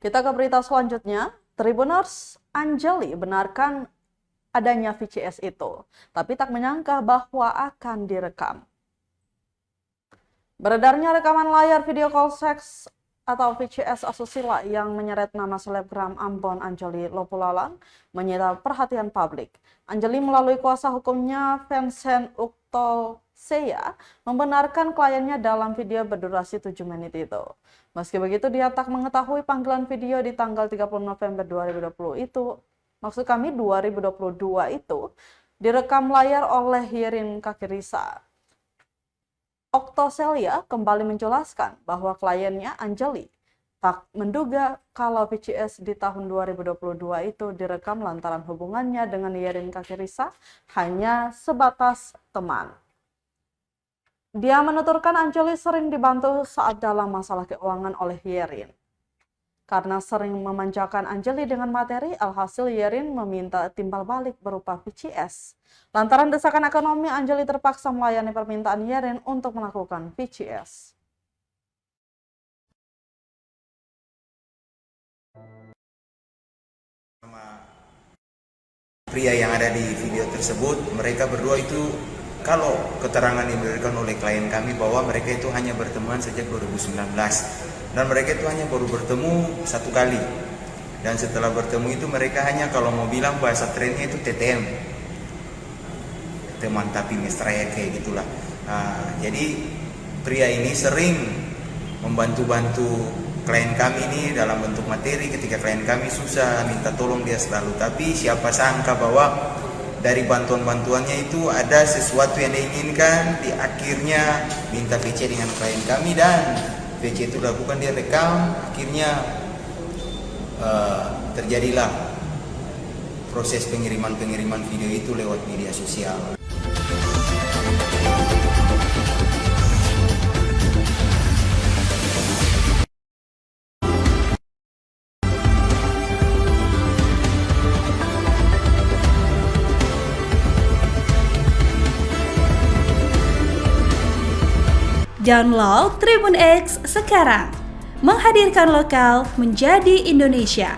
Kita ke berita selanjutnya. Tribuners, Anjali benarkan adanya VCS itu, tapi tak menyangka bahwa akan direkam. Beredarnya rekaman layar video call seks atau VCS asusila yang menyeret nama selebgram Ambon Anjali Lopulalang menyita perhatian publik. Anjali melalui kuasa hukumnya Vincent Uktoseya membenarkan kliennya dalam video berdurasi 7 menit itu. Meski begitu, dia tak mengetahui panggilan video di tanggal 30 November 2022 itu direkam layar oleh Yerin Kakirisa. Oktoselia kembali menjelaskan bahwa kliennya Anjali tak menduga kalau VCS di tahun 2022 itu direkam lantaran hubungannya dengan Yerin Kakirisa hanya sebatas teman. Dia menuturkan Anjali sering dibantu saat dalam masalah keuangan oleh Yerin. Karena sering memanjakan Anjali dengan materi, alhasil Yerin meminta timbal balik berupa VCS. Lantaran desakan ekonomi, Anjali terpaksa melayani permintaan Yerin untuk melakukan VCS. Pria yang ada di video tersebut, mereka berdua itu kalau keterangan yang diberikan oleh klien kami bahwa mereka itu hanya berteman sejak 2019 dan mereka itu hanya baru bertemu satu kali, dan setelah bertemu itu mereka hanya kalau mau bilang bahasa trennya itu TTM, teman tapi mesra ya, kayak gitulah. Jadi pria ini sering membantu-bantu klien kami ini dalam bentuk materi. Ketika klien kami susah minta tolong, dia selalu, tapi siapa sangka bahwa dari bantuan-bantuannya itu ada sesuatu yang diinginkan, di akhirnya minta VC dengan klien kami dan VC itu dilakukan, dia rekam, akhirnya terjadilah proses pengiriman video itu lewat media sosial. Download Tribun X sekarang, menghadirkan lokal menjadi Indonesia.